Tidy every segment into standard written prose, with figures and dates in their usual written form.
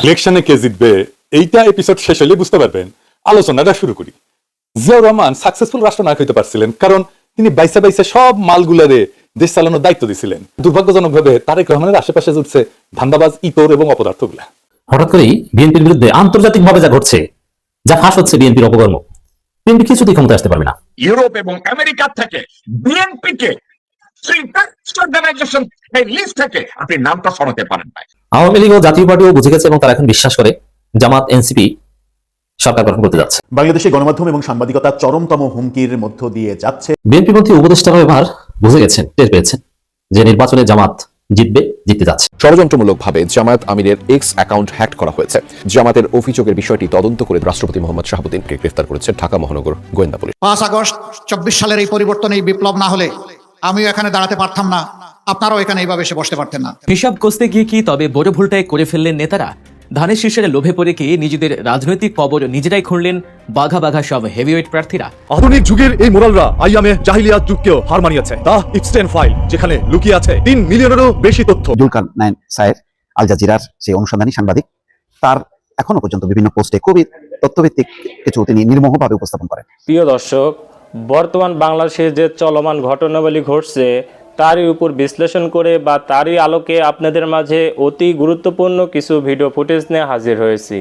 ইলেকশনে কে জিতবে এইটা এপিসোড শেষ হলে বুঝতে পারবেন। আলোচনাটা শুরু করি। জিয়াউর রহমান সাকসেসফুল রাষ্ট্রনায়ক হইতে পারছিলেন কারণ তিনি বাইসা বাইসা সব মালগুলারে দেশ চালানোর দায়িত্ব দিছিলেন। দুর্ভাগ্যজনকভাবে তারেক রহমানের আশেপাশে জুটছে ধান্দাবাজ, ইতর এবং অপদার্থগুলা। হঠাৎ করেই বিএনপির বিরুদ্ধে আন্তর্জাতিকভাবে যা ঘটছে, যা ফাঁস হচ্ছে বিএনপির অপকর্ম, বিএনপি কিছুতেই ক্ষমতা আসতে পারবে না। ইউরোপ এবং আমেরিকা থেকে বিএনপি কে লিস্ট থেকে আপনি নামটা সরাতে পারেন না। আওয়ামী লীগ ও জাতীয় পার্টিও বুঝে গেছে এবং তারা এখন বিশ্বাস করে জামাত এনসিপি সরকার গঠন করতে যাচ্ছে। বাংলাদেশে গণমাধ্যম এবং সাংবাদিকতা চরমতম হুমকির মধ্য দিয়ে যাচ্ছে। বিএনপি পন্থী উপদেষ্টারা এবার বুঝে গেছেন, টের পেয়েছেন যে নির্বাচনে জামাত জিততে যাচ্ছে। ষড়যন্ত্রমূলকভাবে জামায়াত আমিরের এক্স অ্যাকাউন্ট হ্যাক করা হয়েছে। জামাতের অভিযোগের বিষয়টি তদন্ত করে রাষ্ট্রপতি মোহাম্মদ শাহাবুদ্দিনকে গ্রেফতার করেছে ঢাকা মহানগর গোয়েন্দা পুলিশ। 5 আগস্ট 24 সালের এই পরিবর্তন, এই বিপ্লব না হলে আমিও এখানে দাঁড়াতে পারতাম না, আপনারাও এখানে এইভাবে এসে বসতে পারতেন না। হিসাব কষতে গিয়ে কি তবে বড় ভুলটাই করে ফেললেন নেতারা? ধানের শীর্ষের লোভে পড়ে কি নিজেদের রাজনৈতিক কবর নিজেরাই খুঁড়লেন বাঘা বাঘা সব হেভিওয়েট প্রার্থীরা? আধুনিক যুগের এই মোরালরা আইয়ামে জাহিলিয়াত যুগকেও হার মানিয়েছে। দা ইপস্টেন ফাইল, যেখানে লুকিয়ে আছে 3 মিলিয়নেরও বেশি তথ্য। জুলকারনাইন সাহেব আল জাজিরার সেই অনুসন্ধানী সাংবাদিক, তার এখনো পর্যন্ত বিভিন্ন পোস্টে খুবই তথ্যভিত্তিক কিছু তিনি নির্মোহভাবে উপস্থাপন করেন। প্রিয় দর্শক, বর্তমান বাংলাদেশে যে চলমান ঘটনাবলী ঘটছে তারই উপর বিশ্লেষণ করে বা তারই আলোকে আপনাদের মাঝে অতি গুরুত্বপূর্ণ কিছু ভিডিও ফুটেজ নিয়ে হাজির হয়েছি।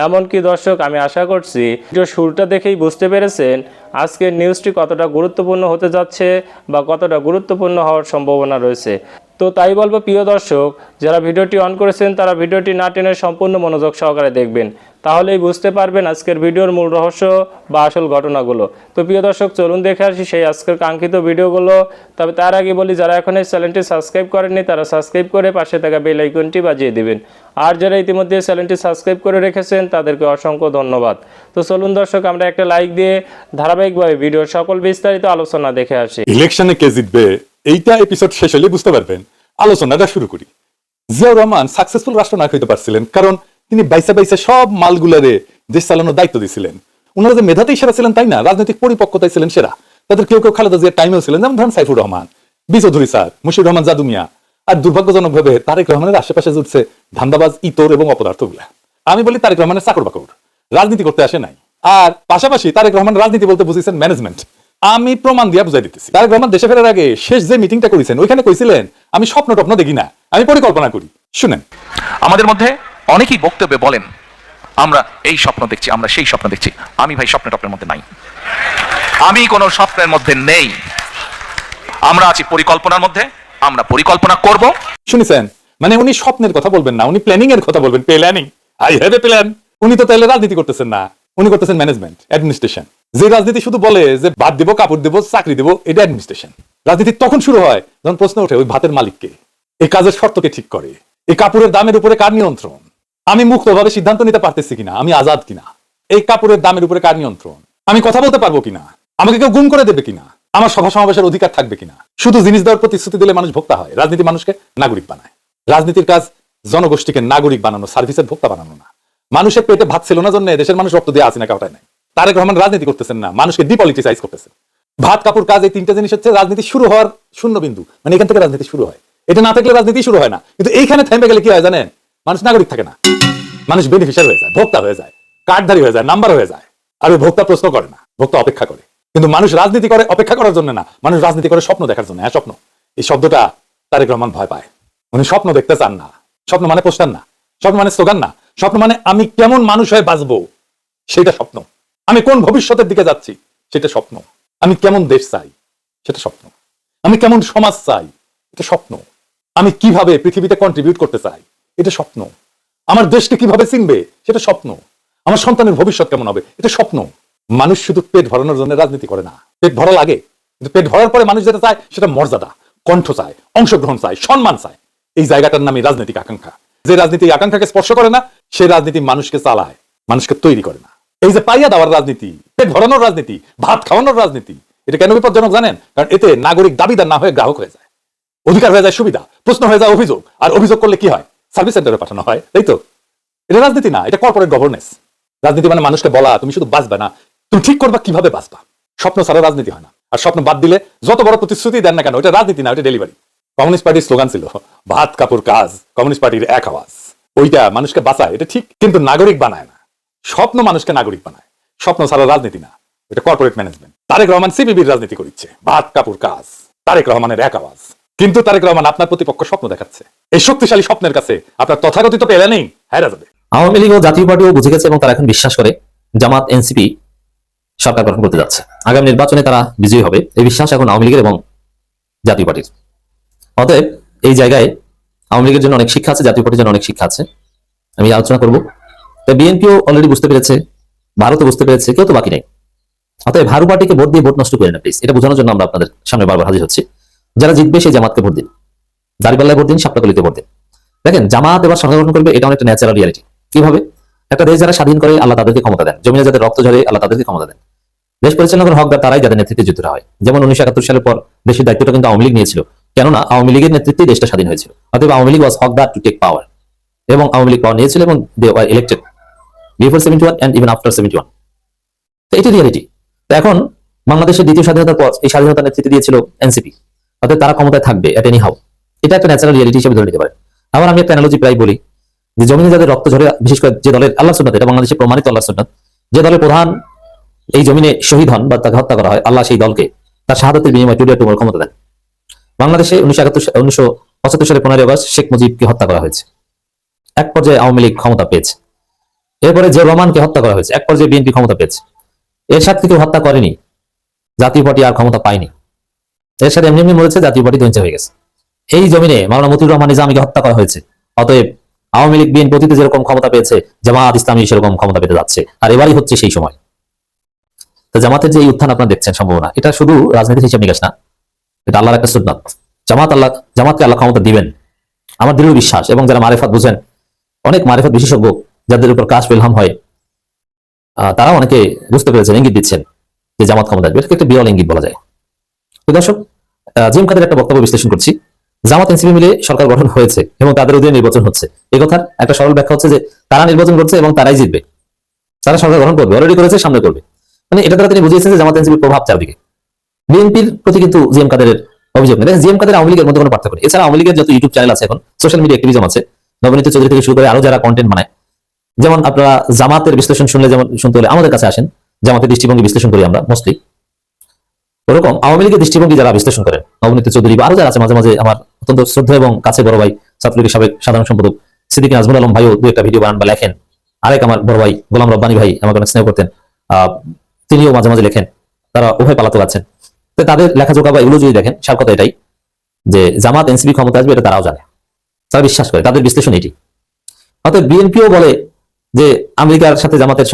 এমনকি দর্শক, আমি আশা করছি ভিডিও শুরুটা দেখেই বুঝতে পেরেছেন আজকের নিউজটি কতটা গুরুত্বপূর্ণ হতে যাচ্ছে বা কতটা গুরুত্বপূর্ণ হওয়ার সম্ভাবনা রয়েছে। তো তাই বলবো প্রিয় দর্শক, যারা ভিডিওটি অন করেছেন তারা ভিডিওটি না টেনে সম্পূর্ণ মনোযোগ সহকারে দেখবেন, তাহলেই বুঝতে পারবেন আজকের ভিডিওর মূল রহস্য বা আসল ঘটনাগুলো। তো প্রিয় দর্শক, চলুন দেখে আসি সেই আজকের কাঙ্ক্ষিত ভিডিওগুলো। তবে তার আগে বলি, যারা এখন এই চ্যানেলটি সাবস্ক্রাইব করেননি তারা সাবস্ক্রাইব করে পাশে থাকা বেল আইকনটি বাজিয়ে দিবেন। আর যারা ইতিমধ্যে চ্যানেলটি সাবস্ক্রাইব করে রেখেছেন তাদেরকে অসংখ্য ধন্যবাদ। তো চলুন দর্শক, আমরা একটা লাইক দিয়ে ধারাবাহিকভাবে ভিডিওর সকল বিস্তারিত আলোচনা দেখে আসি। ইলেকশনে কে জিতবে এইটা এপিসোড শেষ হলে বুঝতে পারবেন। আলোচনাটা শুরু করি। জিয়াউর রহমান সাকসেসফুল রাষ্ট্রনায়ক হইতে পারছিলেন কারণ তিনি বাইসা বাইসা সব মালগুলারে দেশ চালানোর দায়িত্ব দিয়েছিলেন। ওনারা যে মেধাতেই সেরা ছিলেন তাই না, রাজনৈতিক পরিপক্কতায় ছিলেন সেরা। তাদের কেউ কেউ খালেদা জিয়ার টাইমেও ছিলেন, যেমন ধরেন সাইফুর রহমান, বি চৌধুরী স্যার, মুশিউর রহমান জাদু মিয়া। আর দুর্ভাগ্যজনকভাবে তারেক রহমানের আশেপাশে জুটছে ধান্দাবাজ, ইতর এবং অপদার্থগুলা। আমি বলি তারেক রহমানের চাকর বাকর, রাজনীতি করতে আসে নাই। আর পাশাপাশি তারেক রহমান রাজনীতি বলতে বুঝেছেন ম্যানেজমেন্ট। আমি প্রমাণ দিয়ে বুঝাই দিতেছি। তারেক রহমান দেশে ফেরার আগে শেষ যে মিটিংটা করেছেন ওইখানে কইছিলেন, আমি স্বপ্ন টপ্ন দেখি না, আমি পরিকল্পনা করি। শুনেন, আমাদের মধ্যে অনেকেই বক্তব্যে বলেন আমরা এই স্বপ্ন দেখছি, আমরা সেই স্বপ্ন দেখছি। আমি ভাই স্বপ্নের মধ্যে নাই, আমি কোন স্বপ্নের মধ্যে নেই। আমরা আছি পরিকল্পনার মধ্যে, আমরা পরিকল্পনা করব। শুনেছেন, মানে উনি স্বপ্নের কথা বলবেন না, উনি প্ল্যানিং এর কথা বলবেন। Planning, I have a plan. উনি তো তাহলে রাজনীতি করতেছেন না, উনি করতেছেন ম্যানেজমেন্ট, অ্যাডমিনিস্ট্রেশন। যে রাজনীতি শুধু বলে যে ভাত দিব, কাপড় দিব, চাকরি দিব, এটা অ্যাডমিনিস্ট্রেশন। রাজনীতি তখন শুরু হয় যখন প্রশ্ন ওঠে ওই ভাতের মালিককে, এই কাজের শর্তকে ঠিক করে, এই কাপড়ের দামের উপরে কার নিয়ন্ত্রণ, আমি মুক্তভাবে সিদ্ধান্ত নিতে পারতেছি কিনা, আমি আজাদ কিনা, এই কাপড়ের দামের উপরে কার নিয়ন্ত্রণ, আমি কথা বলতে পারবো কিনা, আমাকে কেউ গুম করে দেবে কিনা, আমার সভা সমাবেশের অধিকার থাকবে কিনা। শুধু জিনিস দেওয়ার প্রতিশ্রুতি দিলে মানুষ ভোক্তা হয়। রাজনীতি মানুষকে নাগরিক বানায়। রাজনীতির কাজ জনগোষ্ঠীকে নাগরিক বানানো, সার্ভিসের ভোক্তা বানানো না। মানুষের পেটে ভাত ছিল না জন্য দেশের মানুষ রক্ত দিয়ে আসিনা কাটায় নাই। তারেক রহমান রাজনীতি করতেছেন না, মানুষকে ডিপলিটিসাইজ করতেছেন। ভাত, কাপড়, কাজ, এই 3টা জিনিস হচ্ছে রাজনীতি শুরু হওয়ার শূন্য বিন্দু। মানে এখান থেকে রাজনীতি শুরু হয়, এটা না থাকলে রাজনীতি শুরু হয় না। কিন্তু এইখানে থেমে গেলে কি হয় জানেন, মানুষ নাগরিক থাকে না, মানুষ বেনিফিশিয়ারি হয়ে যায়, ভোক্তা হয়ে যায়, কার্ডধারী হয়ে যায়, নাম্বার হয়ে যায়। আর ওই ভোক্তা প্রশ্ন করে না, ভোক্তা অপেক্ষা করে। কিন্তু মানুষ রাজনীতি করে অপেক্ষা করার জন্য না, মানুষ রাজনীতি করে স্বপ্ন দেখার জন্য। হ্যাঁ, স্বপ্ন, এই শব্দটা তারেক রহমান ভয় পায়। উনি স্বপ্ন দেখতে চান না। স্বপ্ন মানে পোস্টার না, স্বপ্ন মানে স্লোগান না, স্বপ্ন মানে আমি কেমন মানুষ হয়ে বাঁচবো সেটা স্বপ্ন, আমি কোন ভবিষ্যতের দিকে যাচ্ছি সেটা স্বপ্ন, আমি কেমন দেশ চাই সেটা স্বপ্ন, আমি কেমন সমাজ চাই এটা স্বপ্ন, আমি কিভাবে পৃথিবীতে কন্ট্রিবিউট করতে চাই এটা স্বপ্ন, আমার দেশকে কিভাবে চিনবে সেটা স্বপ্ন, আমার সন্তানের ভবিষ্যৎ কেমন হবে এটা স্বপ্ন। মানুষ শুধু পেট ভরানোর জন্য রাজনীতি করে না, পেট ভরা লাগে, কিন্তু পেট ভরার পরে মানুষ যেটা চায় সেটা মর্যাদা, কণ্ঠ চায়, অংশগ্রহণ চায়, সম্মান চায়। এই জায়গাটার নামই রাজনৈতিক আকাঙ্ক্ষা। যে রাজনীতি আকাঙ্ক্ষাকে স্পর্শ করে না সেই রাজনীতি মানুষকে চালায়, মানুষকে তৈরি করে না। এই যে পাইয়া দেওয়ার রাজনীতি, পেট ভরানোর রাজনীতি, ভাত খাওয়ানোর রাজনীতি, এটা কেন বিপজ্জনক জানেন? কারণ এতে নাগরিক দাবিদার না হয়ে গ্রাহক হয়ে যায়, অধিকার হয়ে যায় সুবিধা, প্রশ্ন হয়ে যায় অভিযোগ, আর অভিযোগ করলে কি হয়, সার্ভিস সেন্টারে পাঠানো হয়। তাই তো? এটা রাজনীতি না, এটা কর্পোরেট গভর্নেন্স। রাজনীতি মানে মানুষকে বলা তুমি শুধু বাঁচবে না, তুমি ঠিক করবা কিভাবে বাঁচবা। স্বপ্ন ছাড়া রাজনীতি হয় না। আর স্বপ্ন বাদ দিলে যত বড় প্রতিশ্রুতি দেন না কেন, এটা রাজনীতি না, এটা ডেলিভারি। কমিউনিস্ট পার্টির স্লোগান ছিল ভাত কাপড় কাজ, কমিউনিস্ট পার্টির এক আওয়াজ। ওইটা মানুষকে বাঁচায়, এটা ঠিক, কিন্তু নাগরিক বানায় না। স্বপ্ন মানুষকে নাগরিক বানায়, স্বপ্ন ছাড়া রাজনীতি না, এটা কর্পোরেট ম্যানেজমেন্ট। তারেক রহমান সিপিবির রাজনীতি করছে, ভাত কাপড় কাজ, তারেক রহমানের এক আওয়াজ। কিন্তু তারেক রহমান আপনার প্রতিপক্ষ স্বপ্ন দেখাচ্ছে। এই শক্তিশালী স্বপ্নের কাছে আপনার তথাকথিত প্ল্যানিং হারা যাবে। আওয়ামী লীগ ও জাতীয় পার্টিও বুঝে গেছে এবং তারা এখন বিশ্বাস করে জামাত এনসিপি সরকার গঠন করতে যাচ্ছে, আগামী নির্বাচনে তারা বিজয়ী হবে, এই বিশ্বাস এখন আওয়ামী লীগের এবং জাতীয় পার্টির। অতএব এই জায়গায় আওয়ামী লীগের জন্য অনেক শিক্ষা আছে, জাতীয় পার্টির জন্য অনেক শিক্ষা আছে, আমি আলোচনা করবো। তো বিএনপিও অলরেডি বুঝতে পেরেছে, ভারতও বুঝতে পেরেছে, কেউ তো বাকি নেই। অতএব হারু পার্টিকে ভোট দিয়ে ভোট নষ্ট করে না প্লিজ, এটা বোঝানোর জন্য আমরা আপনাদের সামনে বারবার হাজির হচ্ছি। যারা জিতবে সেই জামাতকে ভোট দিন, দাঁড়িপাল্লায় ভোট দিন, সাপটাকলিতে ভোট দিন। দেখেন জামাত এবার সরকার গঠন করবে, এটা অনেকটা ন্যাচারাল রিয়ালিটি। কিভাবে? একটা দেশ যারা স্বাধীন করে আল্লাহ তাদেরকে ক্ষমতা দেন, জমিনে যাদের রক্ত ঝরে আল্লাহ তাদেরকে ক্ষমতা দেন। দেশ পরিচালনার হকদার তারাই যাদের নেতৃত্বে যুদ্ধরা হয়। যেমন 1971 সালের পর দেশের দায়িত্বটা কিন্তু আওয়ামী লীগ নিয়েছিল, কেননা আওয়ামী লীগের নেতৃত্বে দেশটা স্বাধীন হয়েছিল। অতএব আওয়ামী লীগ ওয়াজ হকদার টু টেক পাওয়ার, এবং আওয়ামী লীগ পাওয়ার নিয়েছিল এবং they were elected before 71 and even after 71। তো এটি রিয়ালিটি। তো এখন বাংলাদেশের দ্বিতীয় স্বাধীনতার পর এই স্বাধীনতার নেতৃত্ব দিয়েছিল এনসিপি, অর্থাৎ তারা ক্ষমতায় থাকবে এট এনি হাউ, এটা একটা ন্যাচারাল রিয়ালিটি হিসেবে ধরে নিতে পারে। আবার আমি একটা অ্যানালজি প্রায় বলি যে জমিনে যাদের রক্ত ঝরে, বিশেষ করে যে দলের আল্লাহ সুন্নাত, এটা বাংলাদেশে প্রমাণিত আল্লাহ সুন্নাত, যে দলের প্রধান এই জমিনে শহীদ হন বা তাকে হত্যা করা হয়, আল্লাহ সেই দলকে তার শাহাদাতের বিনিময়ে টুডে টুমোর ক্ষমতা দেন। বাংলাদেশে 1975 সালে 15 আগস্ট শেখ মুজিবকে হত্যা করা হয়েছে, এক পর্যায়ে আওয়ামী লীগ ক্ষমতা পেয়েছে। এরপরে যে রহমানকে হত্যা করা হয়েছে, এক পর্যায়ে বিএনপি ক্ষমতা পেয়েছে। এর সাথে কেউ হত্যা করেনি, জাতীয় পার্টি আর ক্ষমতা পায়নি। এর সাথে এমনি এমনি মরেছে, জাতীয় পার্টি ধ্বংস হয়ে গেছে। এই জমিনে মাওলানা মতিউর রহমান নিজামীকে হত্যা করা হয়েছে। অতএব আওয়ামী লীগ বিএনপি অতীতে যেরকম ক্ষমতা পেয়েছে, জামাত ইসলামী সেরকম ক্ষমতা পেতে যাচ্ছে, আর এবারই হচ্ছে সেই সময়। তো জামাতের যে এই উত্থান আপনারা দেখছেন সম্ভাবনা, এটা শুধু রাজনীতির হিসাব নিকাশ না, এটা আল্লাহর একটা সুন্নাত। জামাতকে আল্লাহ ক্ষমতা দিবেন, আমার দৃঢ় বিশ্বাস। এবং যারা মারেফাত বুঝেন, অনেক মারেফাত বিশেষজ্ঞ যাদের উপর কাশ ইলহাম হয়, তারা অনেকে বুঝতে পেরেছেন, ইঙ্গিত দিচ্ছেন যে জামাত ক্ষমতা আসবে। এটাকে একটা বিরল ইঙ্গিত বলা যায়। তো দর্শক, জিএম কাদের একটা বক্তব্য বিশ্লেষণ করছি। জামাত এনসিপি মিলে সরকার গঠন হয়েছে এবং তাদের অধীনে নির্বাচন হচ্ছে, এই কথার একটা সরল ব্যাখ্যা হচ্ছে যে তারা নির্বাচন করছে এবং তারাই জিতবে, তারা সরকার গঠন করবে, অলরেডি করেছে, সামনে করবে। মানে এটা দ্বারা তিনি বুঝিয়েছেন যে জামাত এনসিপির প্রভাব চারদিকে। বিএনপির প্রতি কিন্তু জিএম কাদের অভিযোগ নেই। জিএম কাদের আওয়ামী লীগের মধ্যে কোনো পার্থক্য নেই। এছাড়া আওয়ামী লীগের যত ইউটিউব চ্যানেল আছে, এখন সোশ্যাল মিডিয়া অ্যাক্টিভিজম আছে, নবনীত চৌধুরী থেকে শুরু করে আরো যারা কন্টেন্ট বানায়, যেমন আপনারা জামাতের বিশ্লেষণ শুনলে যেমন শুনতে হলে আমাদের কাছে আসেন, জামাতের দৃষ্টিভঙ্গি বিশ্লেষণ করি আমরা মোস্টলি। ওরকম আওয়ামী লীগের দৃষ্টিভঙ্গি যারা বিশ্লেষণ করেন, নবনীত চৌধুরী বা আরো যারা আছে, মাঝে মাঝে আমার অত্যন্ত শ্রদ্ধা এবং কাছে বড় ভাই ছাত্রলীগের সাবেক সাধারণ সম্পাদক সিদ্দিক নাজমুল আলম ভাইও দু একটা ভিডিও বানান বা লেখেন। আরেক আমার বড় ভাই গোলাম রব্বানী ভাই আমাকে অনেক স্নেহ করতেন, তিনিও মাঝে মাঝে লেখেন। তারা উভয় পালাতক আছেন। তো তাদের লেখাজোকা বা এগুলো যদি দেখেন, সার কথা এটাই যে জামাত এনসিপি ক্ষমতা আসবে, এটা তারাও জানে, তারা বিশ্বাস করে, তাদের বিশ্লেষণ এটি। অর্থাৎ বিএনপিও বলে যে আমেরিকার সাথে জামাতের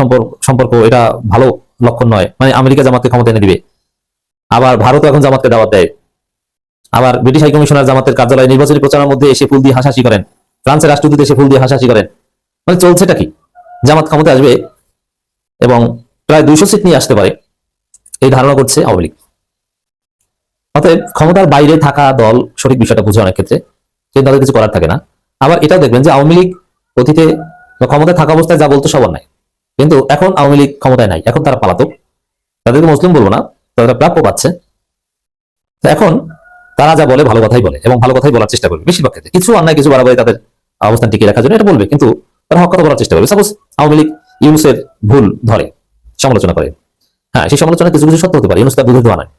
সম্পর্ক এটা ভালো লক্ষণ নয়, মানে আমেরিকা জামাতকে ক্ষমতা এনে দিবে। আবার ভারত এখন জামাতকে দাওয়াত দেয়। আবার ব্রিটিশ হাই কমিশনার জামাতের কার্যালয়ে নির্বাচনী প্রচারের মধ্যে এসে ফুল দিয়ে হাসাহাসি করেন, ফ্রান্সের রাষ্ট্রদূত এসে ফুল দিয়ে হাসাহাসি করেন। মানে চলছেটা কি? জামাত ক্ষমতা আসবে এবং প্রায় 200 সিট নিয়ে আসতে পারে, এই ধারণা করছে আওয়ামী লীগ। অতএব ক্ষমতার বাইরে থাকা দল সঠিক বিষয়টা বুঝে অনেক ক্ষেত্রে, কিন্তু তাদের কিছু করার থাকে না। আবার এটাও দেখবেন যে আওয়ামী লীগ অতীতে ক্ষমতায় থাকা অবস্থায় যা বলতো সবার নাই, কিন্তু এখন আওয়ামী লীগ ক্ষমতায় নাই, এখন তারা পালাতক। তাদেরকে মুসলিম বলবো না, তারা প্রাপ্য পাচ্ছে। এখন তারা যা বলে ভালো কথাই বলে এবং ভালো কথাই বলার চেষ্টা করবে বেশিরভাগ ক্ষেত্রে। কিছু অন্যায় কিছু বাড়াবাড়ি তাদের অবস্থান টিকিয়ে রাখার জন্য এটা বলবে, কিন্তু তারা হক কথা বলার চেষ্টা করবে। সাপোজ আওয়ামী লীগ ইউনুসের ভুল ধরে সমালোচনা করে, হ্যাঁ সেই সমালোচনা কিছু কিছু সত্য হতে পারে, ইউনুস তার দুধের দোয়া নয়,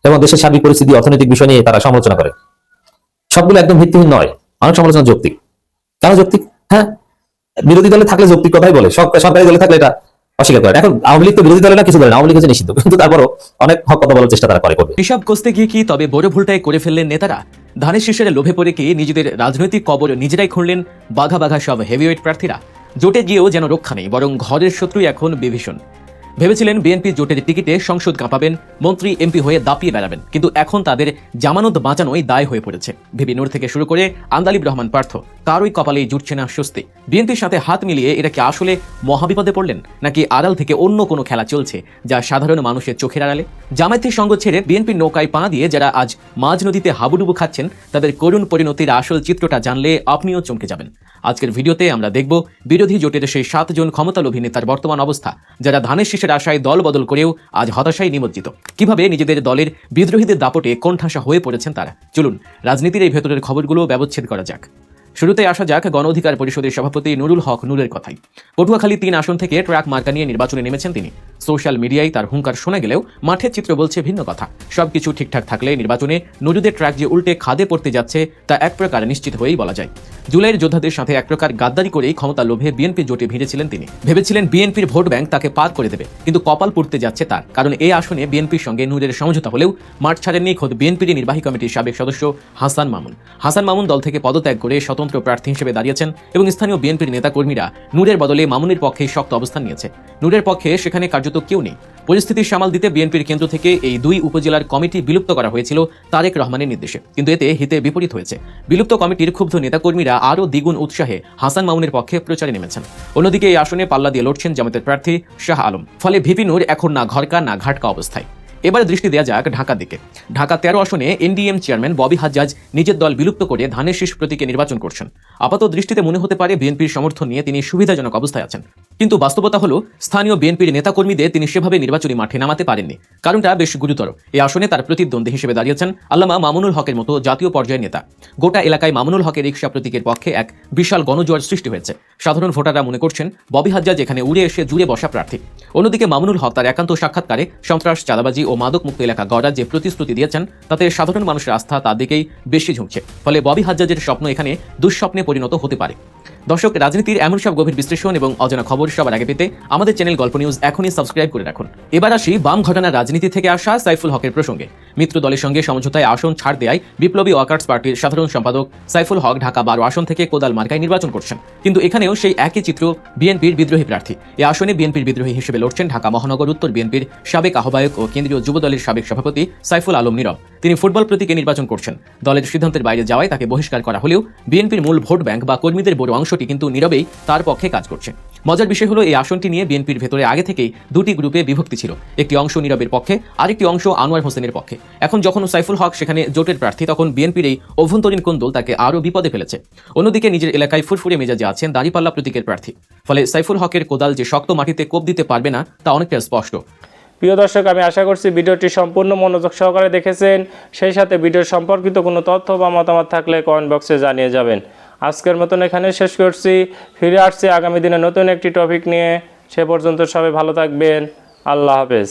এবং দেশের সার্বিক পরিস্থিতি অর্থনৈতিক বিষয় নিয়ে তারা সমালোচনা করে। সবগুলো একদম ভিত্তিহীন নয়, অনেক সমালোচনা যৌক্তিক। কেন যৌক্তিক? হ্যাঁ, বিরোধী দলে থাকলে যৌক্তিক কথাই বলে, সরকারি দলে থাকলে এটা অস্বীকার করে। এখন আওয়ামী লীগ তো বিরোধী দলে না, কিছু দলে না, আওয়ামী লীগ হচ্ছে নিষিদ্ধ, কিন্তু তারপরও অনেক হক কথা বলার চেষ্টা তারা করবে। হিসাব কষতে গিয়ে কি তবে বড় ভুলটাই করে ফেললেন নেতারা? ধানের শীষের লোভে পড়ে কি নিজেদের রাজনৈতিক কবর নিজেরাই খুঁড়লেন বাঘা বাঘা সব হেভিওয়েট প্রার্থীরা? জোটে গিয়েও যেন রক্ষা নেই, বরং ঘরের শত্রুই এখন বিভীষণ। ভেবেছিলেন বিএনপি জোটের টিকিটে সংসদ কাঁপাবেন, মন্ত্রী এমপি হয়ে দাপিয়ে বেড়াবেন, কিন্তু এখন তাদের জামানত বাঁচানোই দায় হয়ে পড়েছে। ভিপি নূর থেকে শুরু করে আন্দালিব রহমান পার্থ, কারোই কপালেই জুটছে না স্বস্তি। বিএনপির সাথে হাত মিলিয়ে এরা কি আসলে মহাবিপদে পড়লেন, নাকি আড়াল থেকে অন্য কোনো খেলা চলছে যা সাধারণ মানুষের চোখের আড়ালে? জামায়াতের সঙ্গ ছেড়ে বিএনপির নৌকায় পা দিয়ে যারা আজ মাঝ নদীতে হাবুডুবু খাচ্ছেন, তাদের করুণ পরিণতির আসল চিত্রটা জানলে আপনিও চমকে যাবেন। আজকের ভিডিওতে আমরা দেখব বিরোধী জোটের সেই 7 জন ক্ষমতালোভী নেতার বর্তমান অবস্থা, যারা ধানের শীষের আশায় দল বদল করেও আজ হতাশায় নিমজ্জিত। কিভাবে নিজেদের দলের বিদ্রোহীদের দাপটে কোণঠাসা হয়ে পড়েছেন তারা। চলুন রাজনীতির এই ভেতরের খবরগুলো ব্যবচ্ছেদ করা যাক। শুরুতে আসা যাক গণ অধিকার পরিষদের সভাপতি নুরুল হক নুরের কথাই। পটুয়াখালী 3 আসন থেকে ট্রাক মার্কা নিয়ে নির্বাচনে নেমেছেন তিনি। সোশ্যাল মিডিয়ায় তার হুঙ্কার শোনা গেলেও মাঠের চিত্র বলছে ভিন্ন কথা। সবকিছু ঠিকঠাক থাকলে নির্বাচনে নুরুদের ট্রাক যে উল্টে খাদে পড়তে যাচ্ছে তা এক প্রকার নিশ্চিত হয়েই বলা যায়। জুলাইয়ের যোদ্ধাদের সাথে এক প্রকার গাদ্দারি করেই ক্ষমতা লোভে বিএনপি জোটে ভিড়েছিলেন তিনি। ভেবেছিলেন বিএনপির ভোট ব্যাংক তাকে পার করে দেবে, কিন্তু কপাল পুড়তে যাচ্ছে তার। কারণ এই আসনে বিএনপির সঙ্গে নূরের সমঝোতা হলেও মাঠ ছাড়েননি খোদ বিএনপির নির্বাহী কমিটির সাবেক সদস্য হাসান মামুন। হাসান মামুন দল থেকে পদত্যাগ করে স্বতন্ত্র প্রার্থী হিসেবে দাঁড়িয়েছেন এবং স্থানীয় বিএনপির নেতাকর্মীরা নূরের বদলে মামুনের পক্ষে শক্ত অবস্থান নিয়েছে। নূরের পক্ষে সেখানে কার্যত কেউ নেই। পরিস্থিতি সামাল দিতে বিএনপির কেন্দ্র থেকে এই 2 উপজেলার কমিটি বিলুপ্ত করা হয়েছিল তারেক রহমানের নির্দেশে, কিন্তু এতে হিতে বিপরীত হয়েছে। বিলুপ্ত কমিটির ক্ষুব্ধ নেতাকর্মীরা আরও দ্বিগুণ উৎসাহে হাসান মামুনের পক্ষে প্রচারে নেমেছেন। অন্যদিকে এই আসনে পাল্লা দিয়ে লড়ছেন জামাতের প্রার্থী শাহ আলম। ফলে ভিপি নূর এখন না ঘরকা না ঘাটকা অবস্থায়। এবার দৃষ্টি দেওয়া যাক ঢাকার দিকে। ঢাকা 13 আসনে এনডিএম চেয়ারম্যান ববি হাজ্জাজ নিজের দল বিলুপ্ত করে ধানের শীষ প্রতীকে নির্বাচন করছেন। আপাত দৃষ্টিতে মনে হতে পারে বিএনপির সমর্থন নিয়ে তিনি সুবিধাজনক অবস্থায় আছেন, কিন্তু বাস্তবতা হলো স্থানীয় বিএনপির নেতাকর্মীদের তিনি সেভাবে নির্বাচনী মাঠে নামাতে পারেননি। কারণটা বেশ গুরুতর। এই আসনে তার প্রতিদ্বন্দ্বী হিসেবে দাঁড়িয়েছেন আল্লামা মামুনুল হকের মতো জাতীয় পর্যায়ের নেতা। গোটা এলাকায় মামুনুল হকের রিকশা প্রতীকের পক্ষে এক বিশাল গণজোয়ার সৃষ্টি হয়েছে। সাধারণ ভোটাররা মনে করছেন ববি হাজ্জাজ এখানে উড়ে এসে জুড়ে বসা প্রার্থী। অন্যদিকে মামুনুল হক তার একান্ত সাক্ষাৎকারে সন্ত্রাস, চাঁদাবাজি ও মাদক মুক্ত এলাকা গড়ার যে প্রতিশ্রুতি দিয়েছেন তাতে সাধারণ মানুষের আস্থা তার দিকেই বেশি ঝুঁকছে। ফলে ববি হাজ্জাজের স্বপ্ন এখানে দুঃস্বপ্নে পরিণত হতে পারে। দর্শক, রাজনীতির এমন সব গভীর বিশ্লেষণ এবং অজানা খবর সবার আগে পেতে আমাদের চ্যানেল গল্প নিউজ এখনই সাবস্ক্রাইব করে রাখুন। এবার আসি বাম ঘটনার রাজনীতি থেকে আসা সাইফুল হকের প্রসঙ্গে। মিত্র দলের সঙ্গে সমঝোতায় আসন ছাড় দেয় বিপ্লবী ওয়ার্কার্স পার্টির সাধারণ সম্পাদক সাইফুল হক ঢাকা 12 আসন থেকে কোদাল মার্কায় নির্বাচন করছেন। কিন্তু এখানেও সেই একই চিত্র বিএনপির বিদ্রোহী প্রার্থী। এই আসনে বিএনপির বিদ্রোহী হিসেবে লড়ছেন ঢাকা মহানগর উত্তর বিএনপির সাবেক আহ্বায়ক ও কেন্দ্রীয় যুব দলের সাবেক সভাপতি সাইফুল আলম নীরব। তিনি ফুটবল প্রতীকে নির্বাচন করছেন। দলের সিদ্ধান্তের বাইরে যাওয়ায় তাকে বহিষ্কার করা হলেও বিএনপির মূল ভোট ব্যাংক বা কর্মীদের বড় অংশটি কিন্তু নীরবেই তার পক্ষে কাজ করছে। মজার বিষয় হলো এই আসনটি নিয়ে বিএনপির ভেতরে আগে থেকেই 2টি গ্রুপে বিভক্তি ছিল। একটি অংশ নীরবের পক্ষে, আরেকটি অংশ আনোয়ার হোসেনের পক্ষে। এখন যখন সাইফুল হক সেখানে জোটের প্রার্থী, তখন বিএনপির এই অভ্যন্তরীণ কোন্দল তাকে আরও বিপদে ফেলেছে। অন্যদিকে নিজের এলাকায় ফুরফুরে মেজাজে আছেন দাঁড়িপাল্লা প্রতীকের প্রার্থী। ফলে সাইফুল হকের কোদাল যে শক্ত মাটিতে কোপ দিতে পারবে না তা অনেকটা স্পষ্ট। প্রিয় দর্শক, আমি আশা করছি ভিডিওটি সম্পূর্ণ মনোযোগ সহকারে দেখেছেন। সেই সাথে ভিডিও সম্পর্কিত কোনো তথ্য বা মতামত থাকলে কমেন্ট বক্সে জানিয়ে যাবেন। আজকের মতন এখানে শেষ করছি। ফিরে আসছি আগামী দিনে নতুন একটি টপিক নিয়ে। সে পর্যন্ত সবাই ভালো থাকবেন। আল্লাহ হাফেজ।